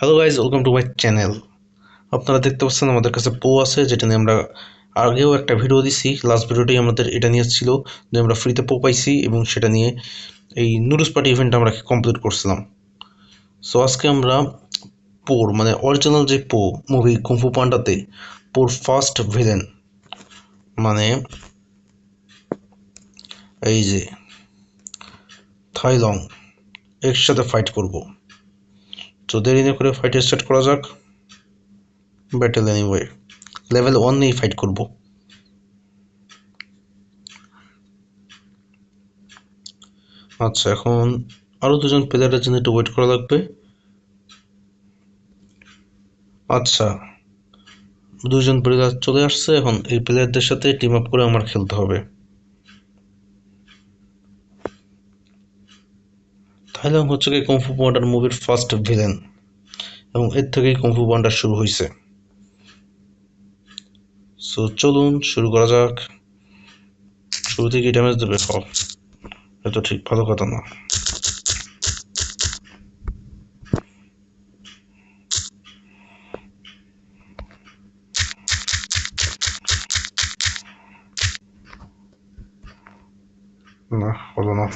Hello guys, welcome to my channel. আপনারা দেখতে পাচ্ছেন আমাদের কাছে পো আছে, যেটা নিয়ে আমরা আগেও একটা ভিডিও দিছি। লাস্ট ভিডিওটাই আমাদের এটা নিয়ে ছিল যে আমরা ফ্রিতে পো পাইছি এবং সেটা নিয়ে এই নুডলস পার্টি ইভেন্ট আমরা কমপ্লিট করছিলাম। সো আজকে আমরা পোর মানে অরিজিনাল যে পো মুভি কুংফু পান্ডাতে পোর ফার্স্ট ভিলেন মানে এই যে থাইলং এর সাথে ফাইট করব। তো দেরি না করে ফাইট স্টার্ট করা যাক। ব্যাটেল এনিওয়ে লেভেল 1 নিয়েই ফাইট করব। আচ্ছা, এখন আরো দুজন প্লেয়ারের জন্য একটু ওয়েট করা লাগবে। আচ্ছা, দুজন প্লেয়ার চলে আসছে, এখন এই প্লেয়ারদের সাথে টিম আপ করে আমার খেলতে হবে। থাইলং হচ্ছে কি কুংফু পান্ডা মুভির ফার্স্ট ভিলেন এবং এর থেকেই কুংফু পান্ডা শুরু হয়েছে। সো চলুন শুরু করা যাক। শুরু থেকে ড্যামেজ দেবে? এটা ঠিক ভালো কথা না। না, হলো না।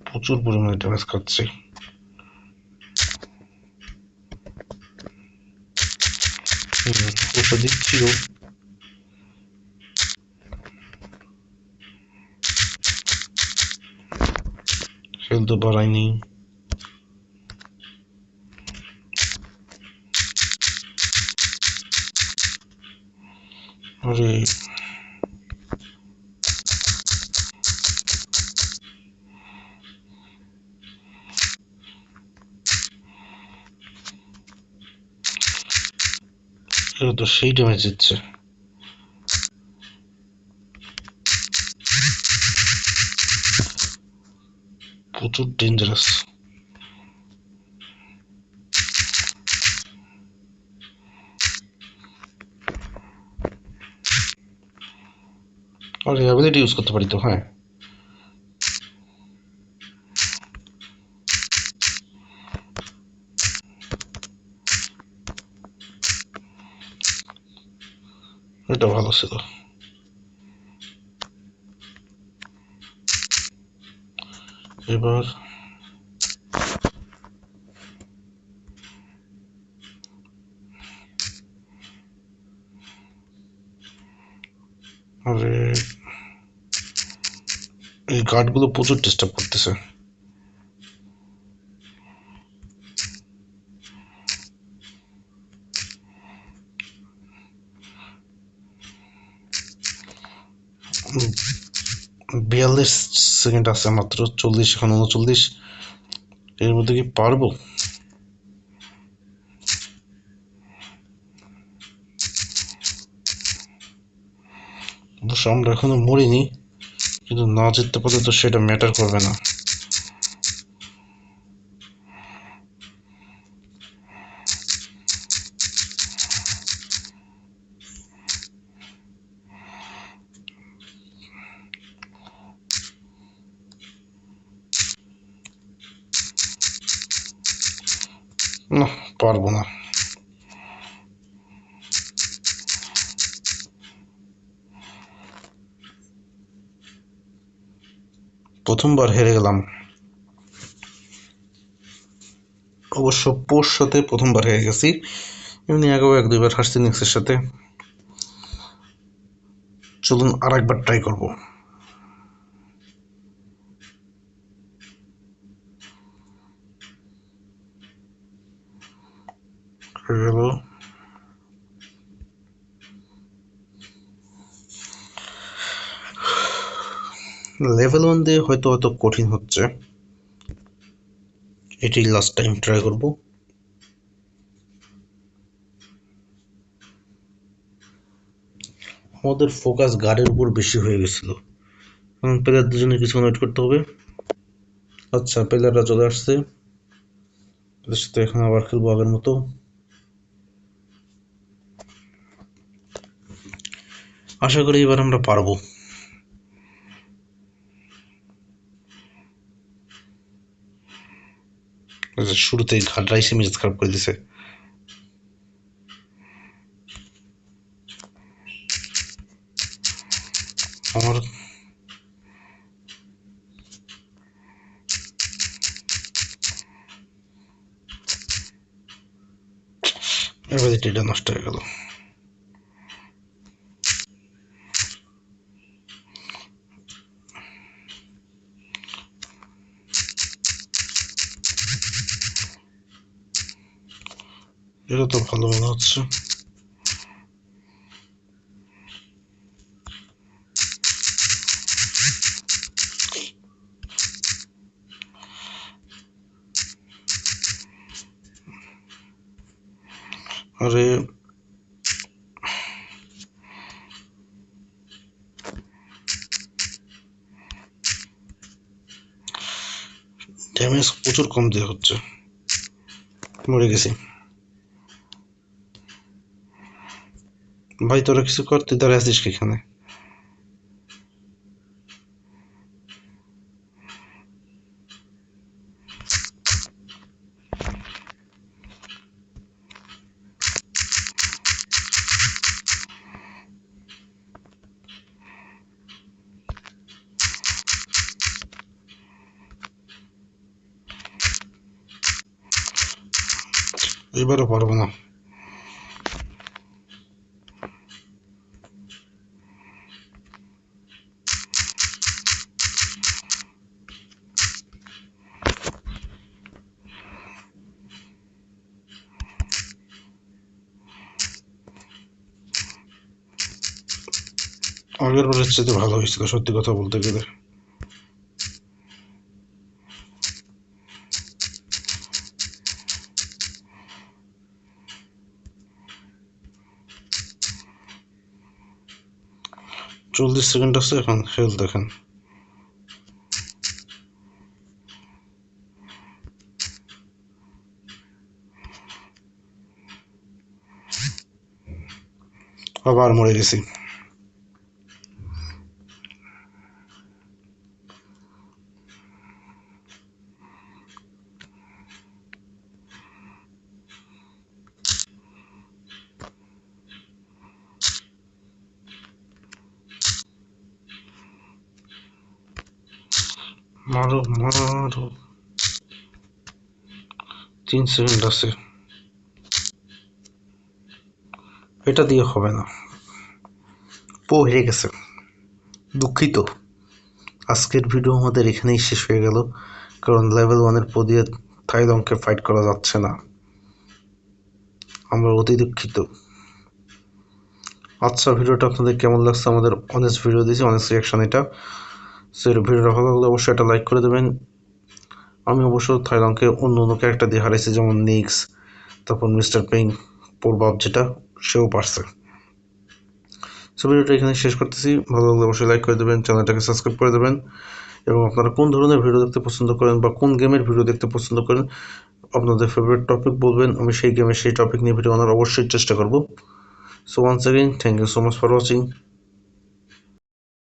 প্রচুর পরিমাণে ড্যামেজ খাচ্ছি। ওটা দিচ্ছিল, হেলথ বাড়ায়নি। আরে এটা তো সেই ড্যামেজ দিচ্ছে। প্রচুর ডেঞ্জারাস। আর অ্যাবিলিটি ইউজ করতে পারি তো? হ্যাঁ, এটা ভালো ছিল। এবার আরে এই গার্ডগুলো প্রচুর ডিস্টার্ব করতেছে। উম, 42 সেকেন্ড আছে মাত্র, 40, এখন 39। এর মধ্যে কি পারবো? অবশ্য আমরা এখনো মরিনি, কিন্তু না জিততে পারলে তো সেটা ম্যাটার করবে না। না, পারবো না। প্রথমবার হেরে গেলাম। অবশ্য পোর সাথে প্রথমবার হেরে গেছি, এমনি আগেও 1-2 বার হারছি নিক্সের সাথে। চলুন আর একবার ট্রাই করবো। হয়ে গেল। লেভেল 1 দিয়ে হয়তো হয়তো কঠিন হচ্ছে, এটাই লাস্ট টাইম ট্রাই করবো। আমাদের ফোকাস গার্ডের উপর বেশি হয়ে গেছিল। এখন প্লেয়ার দুজনে কিছুক্ষণ ওয়েট করতে হবে। আচ্ছা, প্লেয়াররা চলে আসছে, এদের সাথে এখন আবার খেলবো আগের মতো। আশা করি এবার আমরা পারবো। শুরুতেই ঘাট রাইসে মেজাজ খারাপ করে দিছে। আমার এটা নষ্ট হয়ে গেল। এটা তো ভালো মনে হচ্ছে। আরে ড্যামেজ প্রচুর কম দেওয়া হচ্ছে। মরে গেছি ভাই, তোরা কিছু কর, তুই দাঁড়ায় আছিস এখানে। এবারও পারবো না। আগের বারের চেয়ে ভালো হয়েছিল সত্যি কথা বলতে গেলে। চল্লিশ সেকেন্ড আছে এখন, হেলথ দেখেন। আবার মরে গেছি। মারো মারো, 3 সেকেন্ড আছে। এটা দিয়ে হবে না, পো হেরে গেছে। দুঃখিত, আজকের ভিডিও আমাদের এখানেই শেষ হয়ে গেল, কারণ লেভেল 1-এর পো দিয়ে থাইলংকে ফাইট করা যাচ্ছে না। আমরা অতি দুঃখিত। আচ্ছা, ভিডিওটা আপনাদের কেমন লাগছে? আমাদের অনেস্ট ভিডিও দিয়েছি, অনেস্ট রিয়াকশন এটা। সো ভিডিওটা ভালো লাগলে অবশ্যই একটা লাইক করে দেবেন। আমি অবশ্য থাইলংকে অন্য অন্য ক্যারেক্টার দিয়ে হারাইছি, যেমন নিক্স, তারপর মিস্টার পেইন, প্রভাব যেটা, সেও পারছে। সো ভিডিওটা এখানে শেষ করতেছি। ভালো লাগলে অবশ্যই লাইক করে দেবেন, চ্যানেলটাকে সাবস্ক্রাইব করে দেবেন, এবং আপনারা কোন ধরনের ভিডিও দেখতে পছন্দ করেন বা কোন গেমের ভিডিও দেখতে পছন্দ করেন, আপনাদের ফেভারিট টপিক বলবেন, আমি সেই গেমের সেই টপিক নিয়ে ভিডিও বানানোর অবশ্যই চেষ্টা করব। So once again thank you so much for watching.